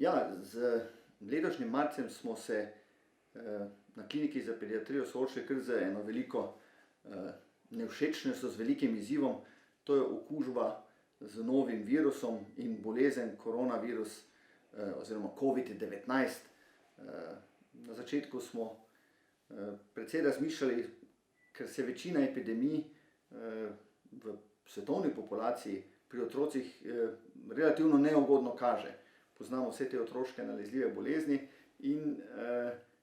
Ja, z letošnjim marcem smo se na kliniki za pediatrijo soočili kar z eno veliko nevšečnostjo, z velikim izzivom. To je okužba z novim virusom in bolezen koronavirus oziroma COVID-19. Na začetku smo precej razmišljali, ker se večina epidemij v svetovni populaciji pri otrocih relativno neugodno kaže. Poznamo vse te otroške nalezljive bolezni,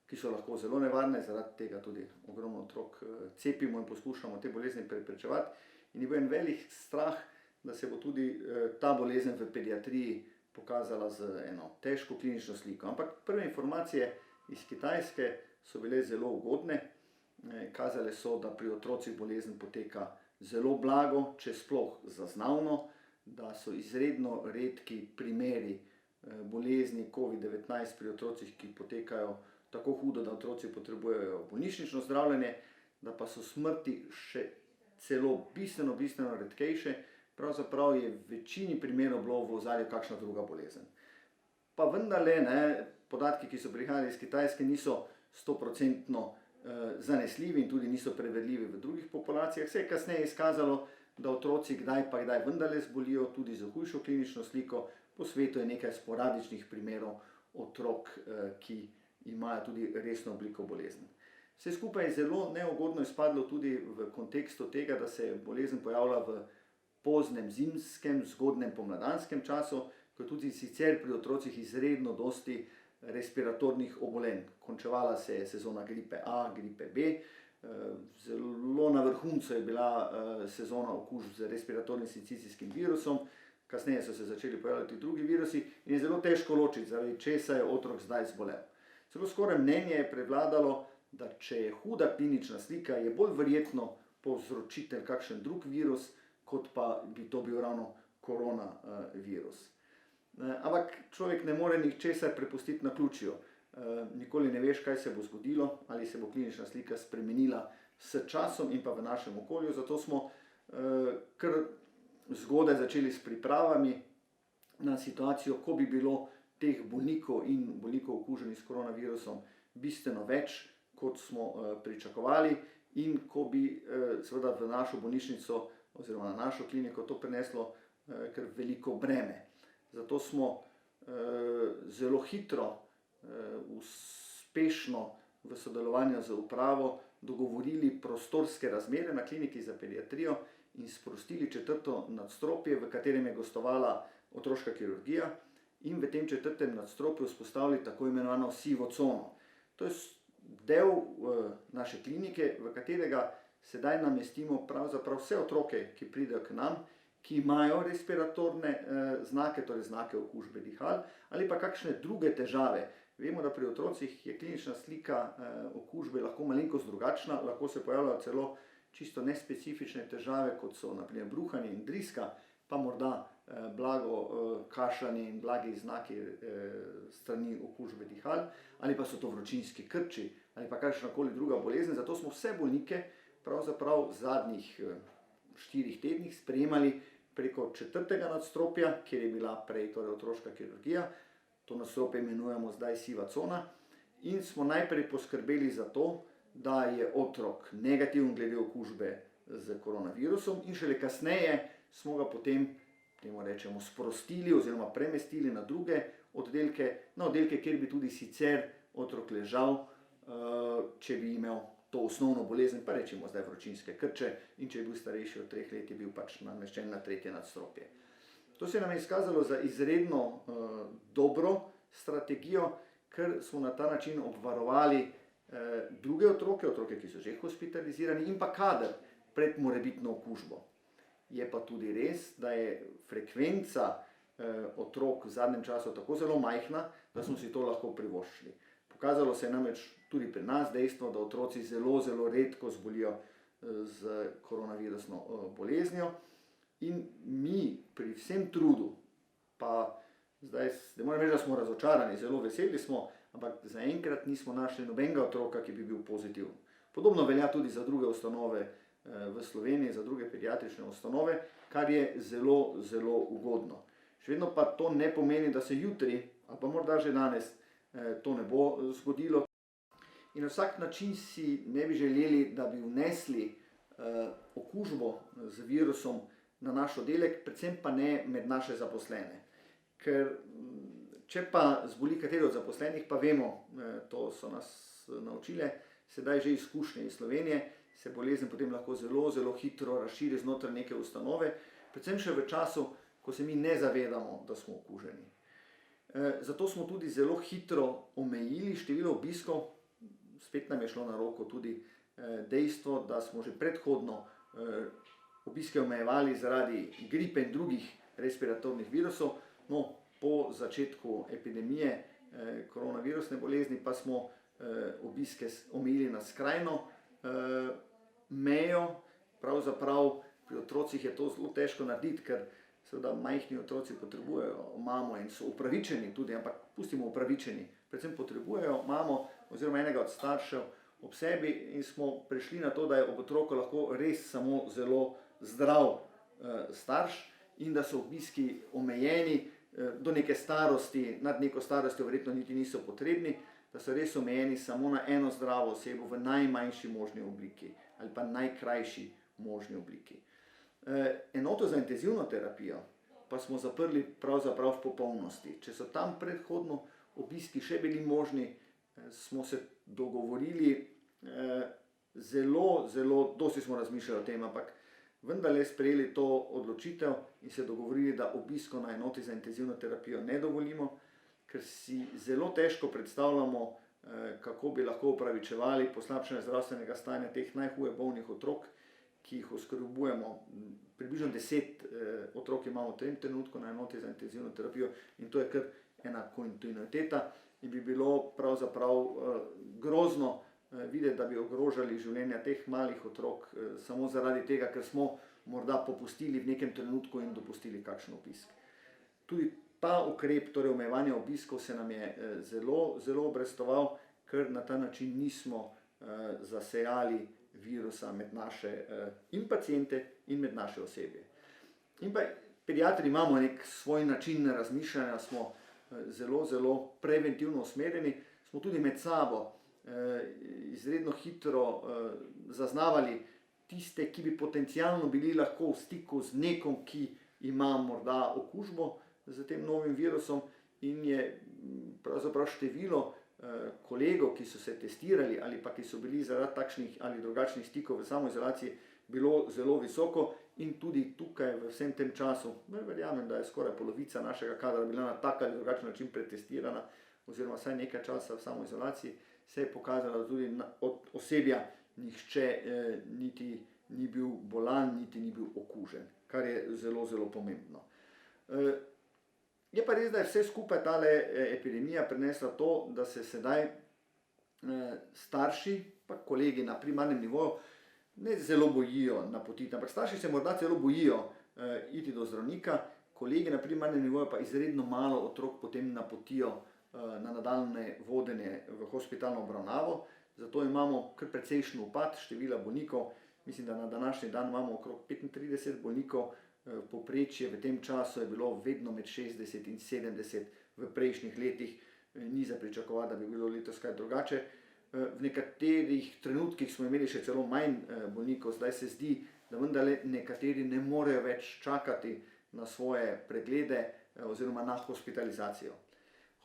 ki so lahko zelo nevarne, zaradi tega tudi ogromno otrok cepimo in poskušamo te bolezni preprečevati. In je bil en velik strah, da se bo tudi ta bolezen v pediatriji pokazala z eno težko klinično sliko. Ampak prve informacije iz Kitajske so bile zelo ugodne. Kazale so, da pri otrocih bolezen poteka zelo blago, če sploh zaznavno, da so izredno redki primeri bolezni COVID-19 pri otrocih, ki potekajo tako hudo, da otroci potrebujejo bolnišnično zdravljenje, da pa so smrti še celo bistveno redkejše. Pravzaprav je v večini primerov bilo v ozadju kakšna druga bolezen. Pa vendarle, podatki, ki so prihajali iz Kitajske, niso 100% zanesljivi in tudi niso preverljivi v drugih populacijah. Se je kasneje izkazalo, da otroci kdaj pa kdaj vendarle zbolijo tudi za hujšo klinično sliko. Po svetu je nekaj sporadičnih primerov otrok, ki imajo tudi resno obliko bolezni. Vse skupaj je zelo neugodno izpadlo tudi v kontekstu tega, da se je bolezen pojavila v poznem zimskem, zgodnjem pomladanskem času, ko tudi sicer pri otrocih izredno dosti respiratornih obolenj. Končevala se je sezona gripe A, gripe B, zelo na vrhuncu je bila sezona okužb z respiratornim sincicijskim virusom, kasneje so se začeli pojavljati drugi virusi in je zelo težko ločiti, zaradi česa je otrok zdaj zbolel. Celo skoraj mnenje je prevladalo, da če je huda klinična slika, je bolj verjetno povzročitelj kakšen drug virus, kot pa bi to bil ravno koronavirus. Ampak človek ne more ničesar prepustiti naključju. Nikoli ne veš, kaj se bo zgodilo, ali se bo klinična slika spremenila s časom in pa v našem okolju. Zato smo kar zgodaj začeli s pripravami na situacijo, ko bi bilo teh bolnikov in bolnikov okuženih s koronavirusom bistveno več, kot smo pričakovali, in ko bi seveda v našo bolnišnico oziroma na našo kliniko to prineslo kar veliko breme. Zato smo zelo hitro, uspešno v sodelovanju z upravo dogovorili prostorske razmere na kliniki za pediatrijo in sprostili 4. nadstropje, v katerem je gostovala otroška kirurgija, in v tem 4. nadstropju vzpostavili tako imenovano sivo cono. To je del naše klinike, v katerega sedaj namestimo pravzaprav vse otroke, ki pridejo k nam, ki imajo respiratorne znake, torej znake okužbe dihal, ali pa kakšne druge težave. Vemo, da pri otrocih je klinična slika okužbe lahko malenkost drugačna, lahko se pojavljajo celo čisto nespecifične težave, kot so na primer bruhanje in driska, pa morda blago kašljanje in blagi znaki strani okužbe dihal, ali pa so to vročinski krči, ali pa kakšnakoli druga bolezen. Zato smo vse bolnike pravzaprav v zadnjih 4 tednih sprejemali preko 4. nadstropja, kjer je bila prej torej otroška kirurgija. To nadstropje imenujemo zdaj siva cona, in smo najprej poskrbeli za to, da je otrok negativen glede okužbe z koronavirusom, in šele kasneje smo ga potem, temu rečemo, sprostili oziroma premestili na druge oddelke, na oddelke, kjer bi tudi sicer otrok ležal, če bi imel to osnovno bolezen, pa rečemo zdaj vročinske krče, in če je bil starejši od 3 let, je bil pač nameščen na 3. nadstropje. To se nam je izkazalo za izredno dobro strategijo, ker smo na ta način obvarovali druge otroke, ki so že hospitalizirani, in pa kader pred morebitno okužbo. Je pa tudi res, da je frekvenca otrok v zadnjem času tako zelo majhna, da smo si to lahko privoščili. Pokazalo se je namreč tudi pri nas dejstvo, da otroci zelo redko zbolijo z koronavirusno boleznijo, in mi pri vsem trudu, pa zdaj ne morem reči, da smo razočarani, zelo veseli smo, ampak zaenkrat nismo našli nobenega otroka, ki bi bil pozitiven. Podobno velja tudi za druge ustanove v Sloveniji, za druge pediatrične ustanove, kar je zelo ugodno. Še vedno pa to ne pomeni, da se jutri ali pa morda že danes to ne bo zgodilo. In na vsak način si ne bi želeli, da bi vnesli okužbo z virusom na naš oddelek, predvsem pa ne med naše zaposlene. Ker če pa zboli kateri od zaposlenih, pa vemo, to so nas naučile, sedaj že izkušnje iz Slovenije, se bolezen potem lahko zelo, zelo hitro razširi znotraj neke ustanove, predvsem še v času, ko se mi ne zavedamo, da smo okuženi. Zato smo tudi zelo hitro omejili število obiskov, spet nam je šlo na roko tudi dejstvo, da smo že predhodno obiske omejevali zaradi gripe in drugih respiratornih virusov. No, po začetku epidemije koronavirusne bolezni pa smo obiske omejili na skrajno mejo. Pravzaprav pri otrocih je to zelo težko narediti, ker seveda majhni otroci potrebujejo mamo in so upravičeni tudi, ampak pustimo upravičeni, predvsem potrebujejo mamo oziroma enega od staršev ob sebi in smo prišli na to, da je ob otroku lahko res samo zelo zdrav starš in da so obiski omejeni do neke starosti, nad neko starostjo verjetno niti niso potrebni, da so res omejeni samo na eno zdravo osebo v najmanjši možni obliki ali pa najkrajši možni obliki. Enoto za intenzivno terapijo pa smo zaprli pravzaprav v popolnosti. Če so tam predhodno obiski še bili možni, smo se dogovorili dosti smo razmišljali o tem, ampak vendarle sprejeli to odločitev in se dogovorili, da obisko na enoti za intenzivno terapijo ne dovolimo, ker si zelo težko predstavljamo, kako bi lahko upravičevali poslabšanje zdravstvenega stanja teh najhuje bolnih otrok, ki jih oskrbujemo. Približno 10 otrok imamo v tem trenutku na enoti za intenzivno terapijo in to je kar ena kontinuiteta in bi bilo pravzaprav grozno videti, da bi ogrožali življenja teh malih otrok samo zaradi tega, ker smo morda popustili v nekem trenutku in dopustili kakšen obisk. Tudi ta ukrep, torej omejevanja obiskov, se nam je zelo, zelo obrestoval, ker na ta način nismo zasejali virusa med naše in paciente in med naše osebje. In pa pediatri imamo nek svoj način razmišljanja, smo zelo, zelo preventivno usmerjeni, smo tudi med sabo izredno hitro zaznavali tiste, ki bi potencialno bili lahko v stiku z nekom, ki ima morda okužbo z tem novim virusom in je pravzaprav število kolegov, ki so se testirali ali pa ki so bili zaradi takšnih ali drugačnih stikov v samoizolaciji, bilo zelo visoko in tudi tukaj v vsem tem času, verjamem, da je skoraj polovica našega kadra bila na tak ali drugačen način pretestirana oziroma vsaj nekaj časa v samoizolaciji, se je pokazalo, da tudi od osebja nihče niti ni bil bolan, niti ni bil okužen, kar je zelo, zelo pomembno. Je pa res, da je vse skupaj tale epidemija prinesla to, da se sedaj starši, pa kolegi na primarnem nivoju, ne zelo bojijo napotiti, ampak starši se morda celo bojijo iti do zdravnika, kolegi na primarnem nivoju pa izredno malo otrok potem napotijo na nadaljnje vodenje v hospitalno obravnavo, zato imamo kar precejšen upad števila bolnikov. Mislim, da na današnji dan imamo okrog 35 bolnikov, povprečje v tem času je bilo vedno med 60 in 70 v prejšnjih letih, ni za pričakovati, da bi bilo letos kaj drugače. V nekaterih trenutkih smo imeli še celo manj bolnikov, zdaj se zdi, da vendarle nekateri ne morejo več čakati na svoje preglede oziroma na hospitalizacijo.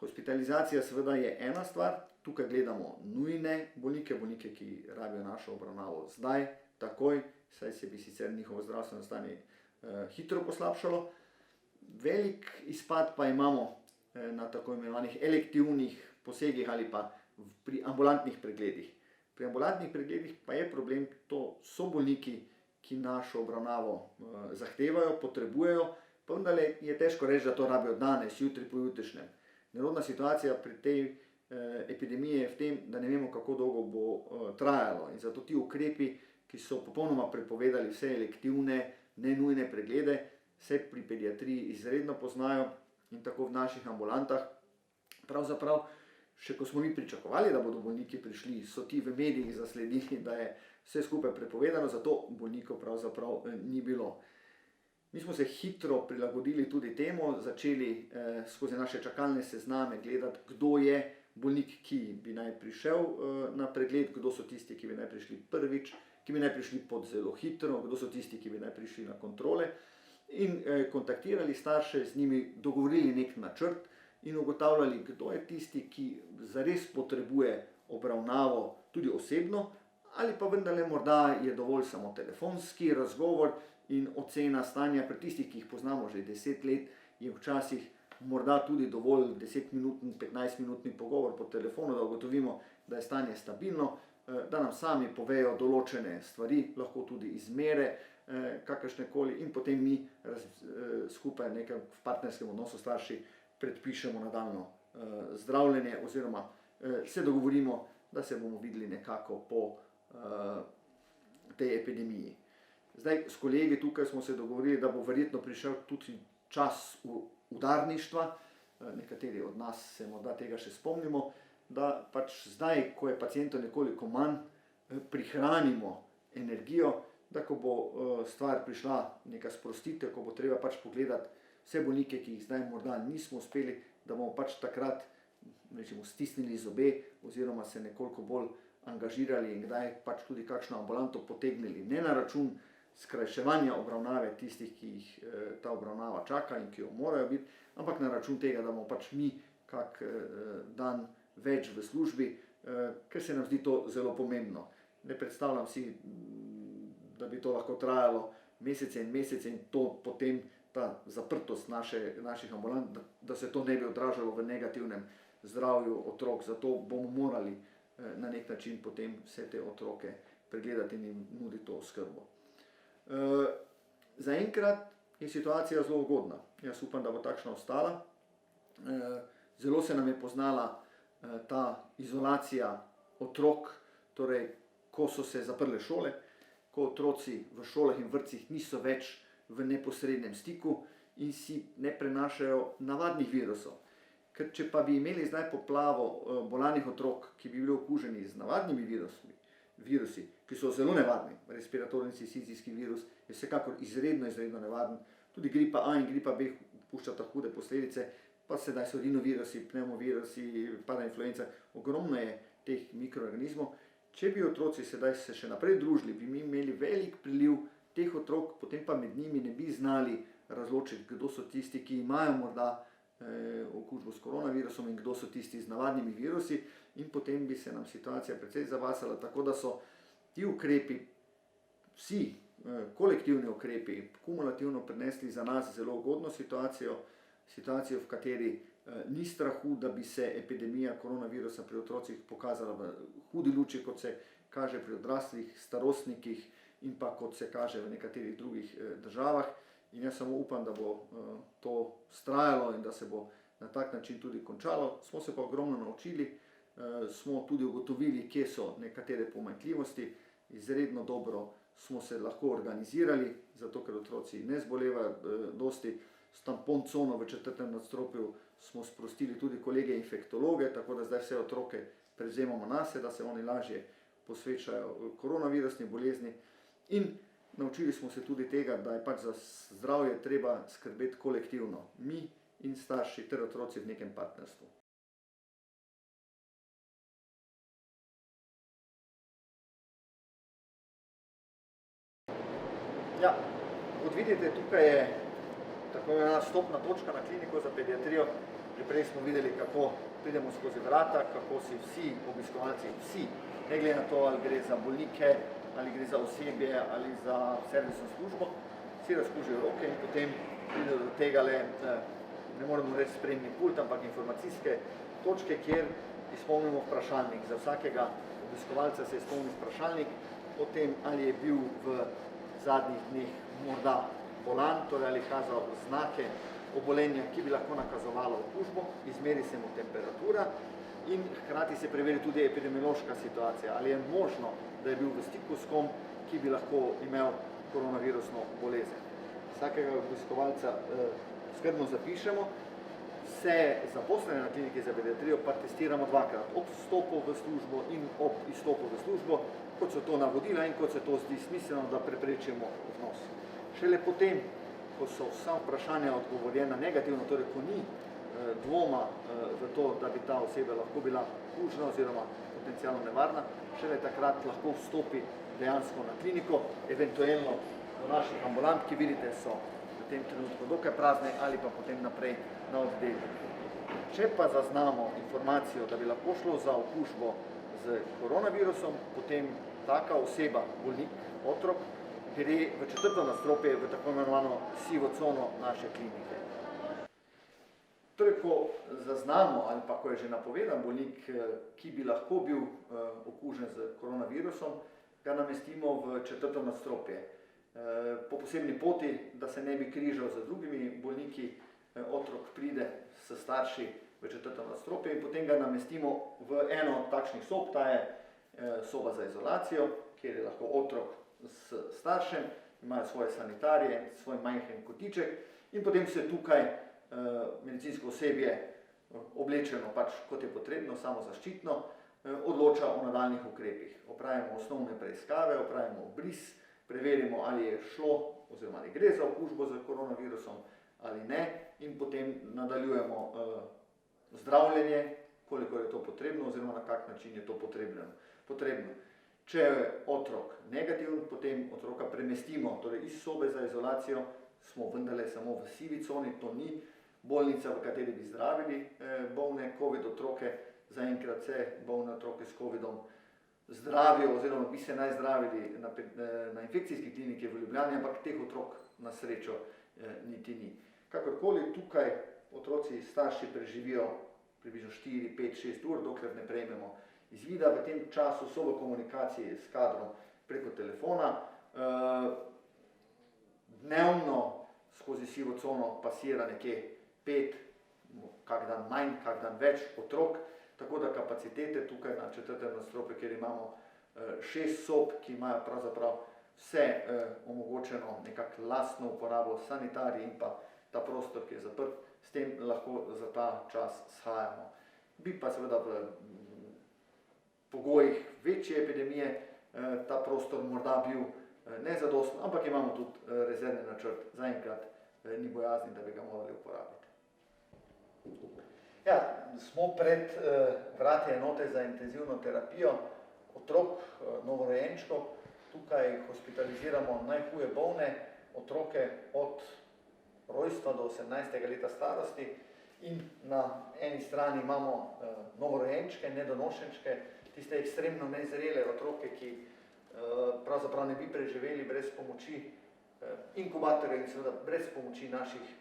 Hospitalizacija seveda je ena stvar, tukaj gledamo nujne bolnike, bolnike, ki rabijo našo obravnavo zdaj, takoj, saj se bi sicer njihovo zdravstveno stanje hitro poslabšalo. Velik izpad pa imamo na tako imenovanih elektivnih posegih ali pa pri ambulantnih pregledih. Pri ambulantnih pregledih pa je problem, to so bolniki, ki našo obravnavo zahtevajo, potrebujejo, pa vendarle je težko reči, da to rabijo danes, jutri, pojutrišnjem. Nerodna situacija pri tej epidemiji je v tem, da ne vemo, kako dolgo bo trajalo in zato ti ukrepi, ki so popolnoma prepovedali vse elektivne, nenujne preglede, se pri pediatriji izredno poznajo in tako v naših ambulantah. Pravzaprav, še ko smo mi pričakovali, da bodo bolniki prišli, so ti v medijih zasledili, da je vse skupaj prepovedano, zato bolnikov pravzaprav ni bilo. Mi smo se hitro prilagodili tudi temu, začeli skozi naše čakalne sezname gledati, kdo je bolnik, ki bi naj prišel na pregled, kdo so tisti, ki bi naj prišli prvič, ki bi naj prišli pod zelo hitro, kdo so tisti, ki bi naj prišli na kontrole, in kontaktirali starše, z njimi dogovorili nek načrt in ugotavljali, kdo je tisti, ki zares potrebuje obravnavo tudi osebno, ali pa vendarle morda je dovolj samo telefonski razgovor in ocena stanja. Pri tistih, ki jih poznamo že 10 let, je včasih morda tudi dovolj 10-minutni, 15-minutni pogovor po telefonu, da ugotovimo, da je stanje stabilno, da nam sami povejo določene stvari, lahko tudi izmere, kakršnekoli, in potem mi skupaj nekaj v partnerskem odnosu starši predpišemo nadaljnjo zdravljenje oziroma se dogovorimo, da se bomo videli nekako po tej epidemiji. Zdaj, s kolegi tukaj smo se dogovorili, da bo verjetno prišel tudi čas udarništva, nekateri od nas se morda tega še spomnimo, da pač zdaj, ko je pacientov nekoliko manj, prihranimo energijo, da ko bo stvar prišla neka sprostitev, ko bo treba pač pogledati vse bolnike, ki jih zdaj morda nismo uspeli, da bomo pač takrat rečemo, stisnili zobe oziroma se nekoliko bolj angažirali in kdaj pač tudi kakšno ambulanto potegnili, ne na račun skrajševanja obravnave tistih, ki jih ta obravnava čaka in ki jo morajo biti, ampak na račun tega, da bomo pač mi kak dan več v službi, ker se nam zdi to zelo pomembno. Ne predstavljam si, da bi to lahko trajalo mesece in to potem ta zaprtost naših ambulant, da se to ne bi odražalo v negativnem zdravju otrok, zato bomo morali na nek način potem vse te otroke pregledati in jim nuditi to oskrbo. Zaenkrat je situacija zelo ugodna. Jaz upam, da bo takšna ostala. Zelo se nam je poznala ta izolacija otrok, torej ko so se zaprle šole, ko otroci v šolah in vrtcih niso več v neposrednem stiku in si ne prenašajo navadnih virusov. Ker če pa bi imeli zdaj poplavo bolanih otrok, ki bi bili okuženi z navadnimi virusi, ki so zelo nevarni, respiratorni sincitiski virus je vsekakor izredno nevaren, tudi gripa A in gripa B puščata hude posledice, pa sedaj so rinovirusi, pneumovirusi, parainfluenca, ogromno je teh mikroorganizmov. Če bi otroci sedaj se še naprej družili, bi mi imeli velik priliv teh otrok, potem pa med njimi ne bi znali razločiti, kdo so tisti, ki imajo morda okužbo s koronavirusom in kdo so tisti z navadnimi virusi, in potem bi se nam situacija precej zavasala, tako da so ti ukrepi, vsi kolektivni ukrepi, kumulativno prinesli za nas zelo ugodno situacijo, v kateri ni strahu, da bi se epidemija koronavirusa pri otrocih pokazala v hudi luči, kot se kaže pri odraslih, starostnikih in pa kot se kaže v nekaterih drugih državah. In jaz samo upam, da bo to vztrajalo in da se bo na tak način tudi končalo. Smo se pa ogromno naučili, smo tudi ugotovili, kje so nekatere pomanjkljivosti, izredno dobro smo se lahko organizirali, zato ker otroci ne zbolevajo dosti. S tampon cono v 4. nadstropju smo sprostili tudi kolege infektologe, tako da zdaj vse otroke prevzemamo nase, da se oni lažje posvečajo koronavirusni bolezni. In naučili smo se tudi tega, da je pač za zdravje treba skrbeti kolektivno, mi in starši ter otroci v nekem partnerstvu. Ja, kot vidite, tukaj je tako imenovana vstopna točka na kliniko za pediatrijo. Že prej smo videli, kako pridemo skozi vrata, kako si vsi obiskovalci, ne glede na to, ali gre za bolnike, ali gre za osebje, ali za servisno službo, vsi razkužijo roke in potem pride do tega ne moremo reči sprejemni pult, ampak informacijske točke, kjer izpolnimo vprašalnik. Za vsakega obiskovalca se izpolni vprašalnik o tem, ali je bil v zadnjih dneh morda bolan, torej ali kazal znake obolenja, ki bi lahko nakazovalo okužbo, izmeri se mu temperatura in hkrati se preveri tudi epidemiološka situacija, ali je možno, da je bil v stiku s kom, ki bi lahko imel koronavirusno bolezen. Vsakega obiskovalca skrbno zapišemo, vse zaposlene na kliniki za pediatrijo pa testiramo dvakrat, ob vstopu v službo in ob izstopu v službo, kot so to navodila in kot se to zdi smiselno, da preprečimo vnos. Šele potem, ko ko so vsa vprašanja odgovorjena negativno, torej ko ni dvoma v to, da bi ta oseba lahko bila kužna oziroma potencialno nevarna, šele takrat lahko vstopi dejansko na kliniko, eventualno do naših ambulant, ki vidite so v tem trenutku dokaj prazne, ali pa potem naprej na oddelek. Če pa zaznamo informacijo, da bi lahko šlo za okužbo z koronavirusom, potem taka oseba, bolnik, otrok, gre v 4. nadstropje v tako imenovano sivo cono naše klinike. Torej, ko zaznamo ali pa ko je že napovedan bolnik, ki bi lahko bil okužen z koronavirusom, ga namestimo v 4. nadstropje. Po posebni poti, da se ne bi križal z drugimi bolniki, otrok pride s starši v 4. nadstropje in potem ga namestimo v eno od takšnih sob, ta je soba za izolacijo, kjer je lahko otrok s staršem, imajo svoje sanitarije, svoj majhen kotiček in potem se tukaj medicinsko osebje oblečeno pač kot je potrebno, samozaščitno, odloča o nadaljnjih ukrepih. Opravimo osnovne preiskave, opravimo obris, preverimo, ali je šlo oziroma ali gre za okužbo z koronavirusom ali ne in potem nadaljujemo zdravljenje, koliko je to potrebno oziroma na kak način je to potrebno. Če je otrok negativen, potem otroka premestimo, torej iz sobe za izolacijo, smo vendarle samo v sivi coni, to ni bolnica, v kateri bi zdravili bolne COVID otroke, zaenkrat se bolne otroke s COVIDom zdravijo oziroma bi se naj zdravili na infekcijski kliniki v Ljubljani, ampak teh otrok na srečo niti ni. Kakorkoli tukaj otroci starši preživijo približno 4, 5, 6 ur, dokler ne prejmemo izvida, v tem času so v komunikaciji s kadrom preko telefona. Dnevno skozi sivo cono pasira nekje 5, kak dan manj, kak dan več otrok, tako da kapacitete tukaj na 4. nadstropju, kjer imamo 6 sob, ki imajo pravzaprav vse omogočeno nekako lastno uporabo sanitarij in pa ta prostor, ki je zaprt, s tem lahko za ta čas shajamo. Bi pa seveda v pogojih večje epidemije ta prostor morda bil nezadosten, ampak imamo tudi rezervni načrt, zaenkrat ni bojazni, da bi ga morali uporabiti. Ja, smo pred vrati enote za intenzivno terapijo otrok, novorojenčkov. Tukaj hospitaliziramo najhuje bolne otroke od rojstva do 18. leta starosti in na eni strani imamo novorojenčke, nedonošenčke, tiste ekstremno nezrele otroke, ki pravzaprav ne bi preživeli brez pomoči inkubatorja in seveda brez pomoči naših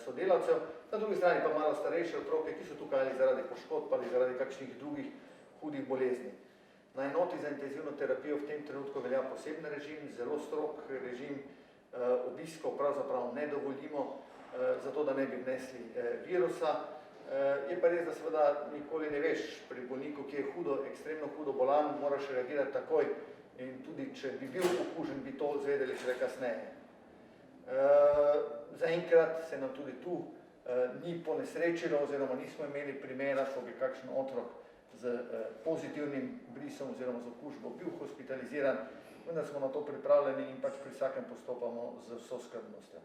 sodelavcev. Na drugi strani pa malo starejše otroke, ki so tukaj ali zaradi poškodb ali zaradi kakšnih drugih hudih bolezni. Na enoti za intenzivno terapijo v tem trenutku velja poseben režim, zelo strog režim, obiskov pravzaprav ne dovolimo, zato da ne bi vnesli virusa. Je pa res, da seveda nikoli ne veš, pri bolniku, ki je hudo, ekstremno hudo bolan, moraš reagirati takoj in tudi, če bi bil okužen, bi to izvedeli šele kasneje. Zaenkrat se nam tudi tu ni ponesrečilo oziroma nismo imeli primera, ko bi kakšen otrok z pozitivnim brisom oziroma z okužbo bil hospitaliziran, vendar smo na to pripravljeni in pač pri vsakem postopamo z vso skrbnostjo.